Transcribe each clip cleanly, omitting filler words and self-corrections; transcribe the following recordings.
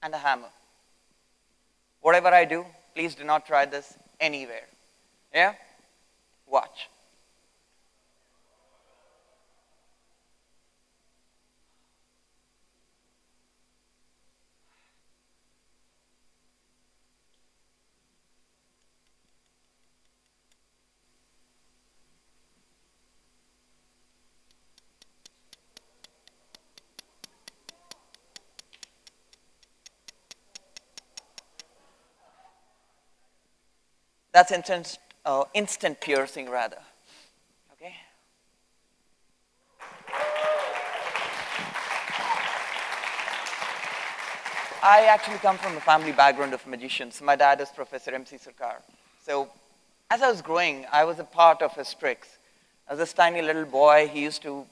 and a hammer. Whatever I do, please do not try this anywhere. Yeah? Watch. That's instant piercing, rather. Okay? I actually come from a family background of magicians. My dad is Professor M.C. Sarkar. So, as I was growing, I was a part of his tricks. As this tiny little boy, he used to,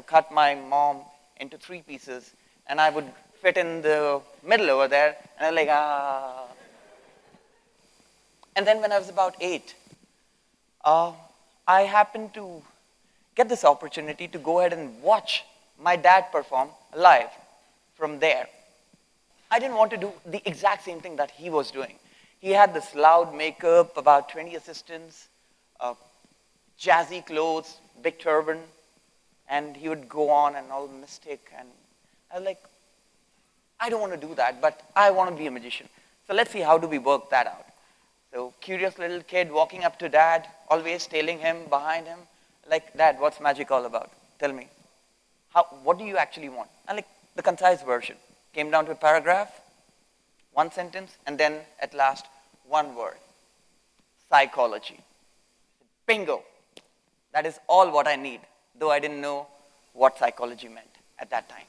cut my mom into three pieces, and I would fit in the middle over there, and I was like, ah. And then when I was about 8, uh, I happened to get this opportunity to go ahead and watch my dad perform live from there. I didn't want to do the exact same thing that he was doing. He had this loud makeup, about 20 assistants, uh, jazzy clothes, big turban, and he would go on and all mystic. And I was like, I don't want to do that, but I want to be a magician. So let's see how do we work that out. So curious little kid walking up to dad, always tailing him behind him, like, Dad, what's magic all about? Tell me. What do you actually want? And like the concise version. Came down to a paragraph, one sentence, and then at last, one word. Psychology. Bingo. That is all what I need, though I didn't know what psychology meant at that time.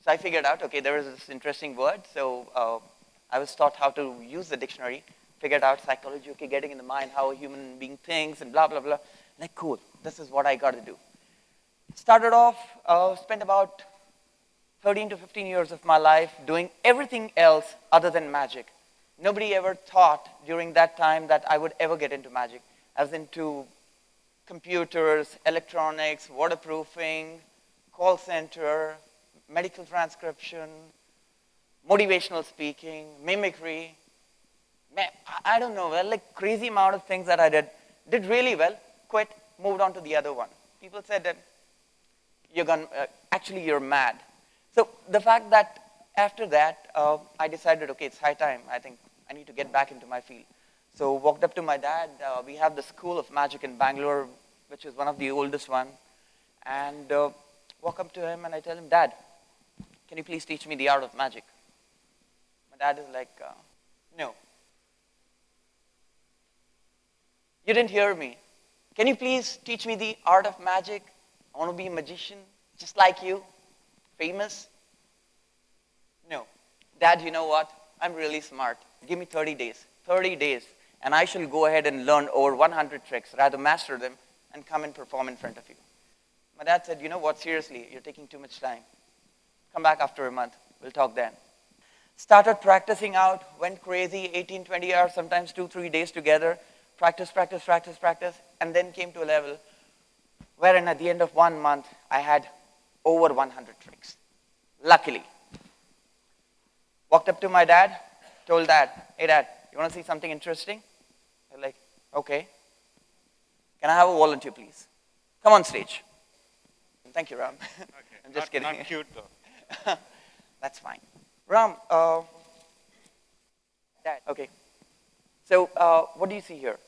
So I figured out, okay, there is this interesting word, so I was taught how to use the dictionary, figured out psychology, okay, getting in the mind how a human being thinks and blah, blah, blah. Like, cool, this is what I got to do. Started off, spent about 13 to 15 years of my life doing everything else other than magic. Nobody ever thought during that time that I would ever get into magic. I was into computers, electronics, waterproofing, call center, medical transcription, motivational speaking, mimicry. Man, I don't know, well, like crazy amount of things that I did. Did really well, quit, moved on to the other one. People said that actually you're mad. So the fact that after that, I decided, okay, it's high time. I think I need to get back into my field. So walked up to my dad. We have the School of Magic in Bangalore, which is one of the oldest one. And walk up to him and I tell him, Dad, can you please teach me the art of magic? My dad is like, no. You didn't hear me. Can you please teach me the art of magic? I want to be a magician, just like you. Famous? No. Dad, you know what? I'm really smart. Give me 30 days. 30 days. And I shall go ahead and learn over 100 tricks, rather master them, and come and perform in front of you. My dad said, you know what, seriously, you're taking too much time. Come back after a month. We'll talk then. Started practicing out, went crazy, 18, 20 hours, sometimes 2, 3 days together. Practice, practice, practice, practice, and then came to a level wherein at the end of 1 month, I had over 100 tricks. Luckily. Walked up to my dad, told Dad, hey Dad, you want to see something interesting? They're like, okay. Can I have a volunteer, please? Come on stage. Thank you, Ram. Okay. I'm just kidding. Not cute though. That's fine. Ram, Dad, okay. So what do you see here?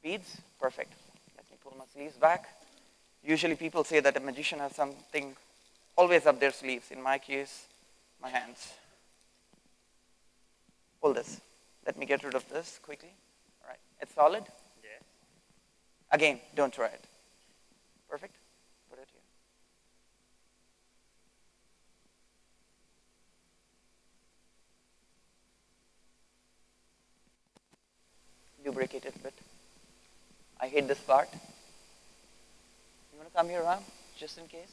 Beads? Perfect. Let me pull my sleeves back. Usually people say that a magician has something always up their sleeves. In my case, my hands. Pull this. Let me get rid of this quickly. All right. It's solid? Yes. Again, don't try it. Perfect. Put it here. Lubricate it a bit. I hate this part. You want to come here, Ram? Just in case?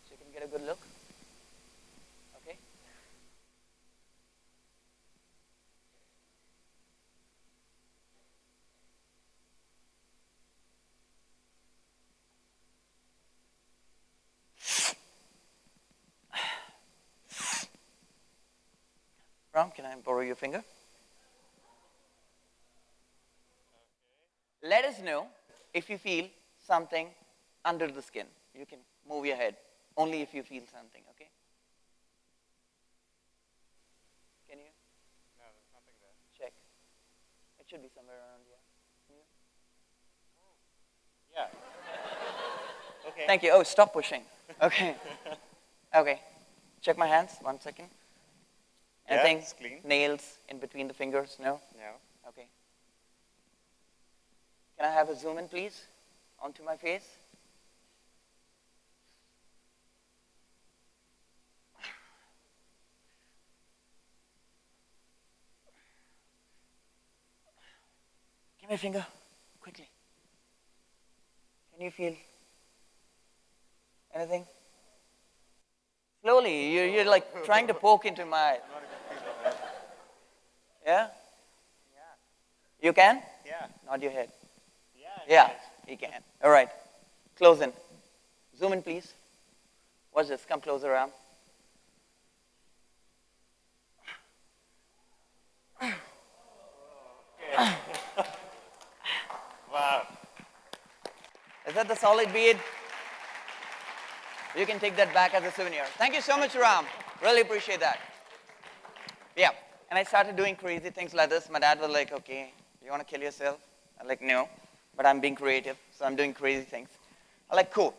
So you can get a good look? Okay? Ram, can I borrow your finger? Let us know if you feel something under the skin. You can move your head only if you feel something, okay? Can you No, there's nothing there. check? It should be somewhere around here. Can you? Yeah. Okay. Thank you. Oh, stop pushing. Okay. Okay. Check my hands. 1 second. Yeah, Anything? it's clean. Nails in between the fingers? No? No. Okay. Can I have a zoom in, please, onto my face? Give me a finger, quickly. Can you feel anything? Slowly, you're like trying to poke into my eye. Yeah? You can? Yeah. Nod your head. Yeah. Yeah, you can. All right. Close in. Zoom in, please. Watch this. Come closer, Ram. Wow. Is that the solid bead? You can take that back as a souvenir. Thank you so much, Ram. Really appreciate that. Yeah. And I started doing crazy things like this. My dad was like, okay, you want to kill yourself? I'm like, no. But I'm being creative, so I'm doing crazy things. I'm like, cool.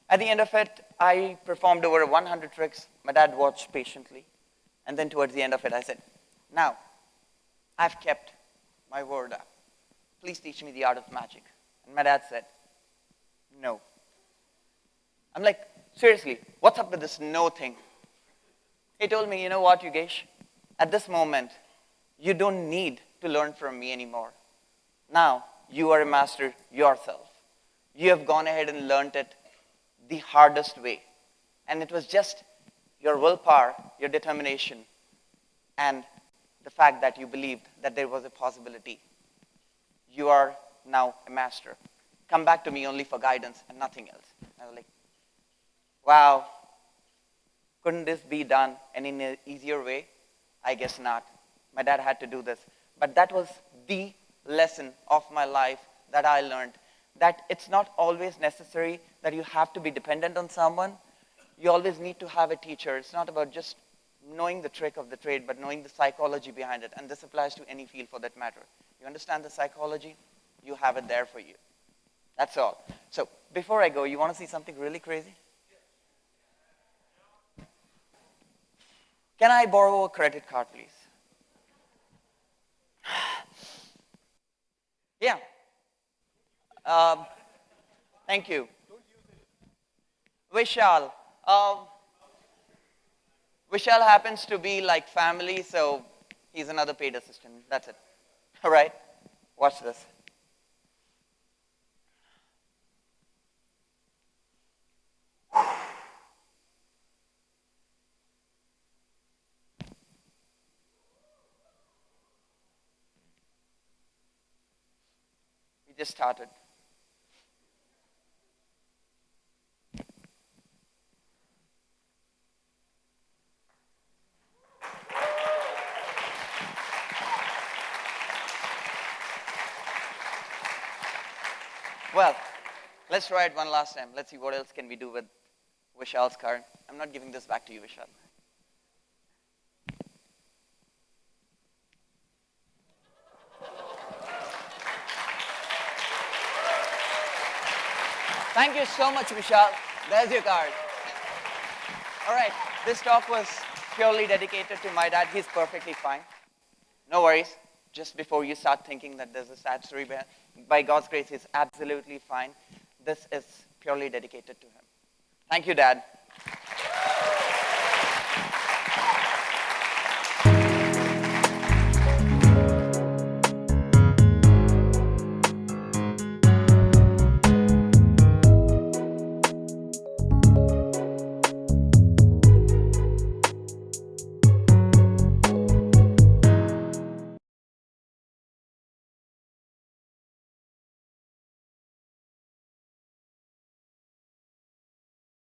At the end of it, I performed over 100 tricks. My dad watched patiently. And then towards the end of it, I said, now, I've kept my word up. Please teach me the art of magic. And my dad said, no. I'm like, seriously, what's up with this no thing? He told me, you know what, Yogesh? At this moment, you don't need to learn from me anymore. Now, you are a master yourself. You have gone ahead and learned it the hardest way. And it was just your willpower, your determination, and the fact that you believed that there was a possibility. You are now a master. Come back to me only for guidance and nothing else. I was like, wow, couldn't this be done any in an easier way? I guess not. My dad had to do this. But that was the lesson of my life that I learned, that it's not always necessary that you have to be dependent on someone. You always need to have a teacher. It's not about just knowing the trick of the trade, but knowing the psychology behind it. And this applies to any field for that matter. You understand the psychology? You have it there for you. That's all. So before I go, you want to see something really crazy? Can I borrow a credit card, please? Yeah. Thank you. Vishal. Vishal happens to be like family, so he's another paid assistant. That's it. All right? Watch this. We just started. Well, let's try it one last time. Let's see what else can we do with Vishal's card. I'm not giving this back to you, Vishal. Thank you so much, Vishal. There's your card. All right, this talk was purely dedicated to my dad. He's perfectly fine. No worries. Just before you start thinking that there's a sad story behind, by God's grace, he's absolutely fine. This is purely dedicated to him. Thank you, Dad.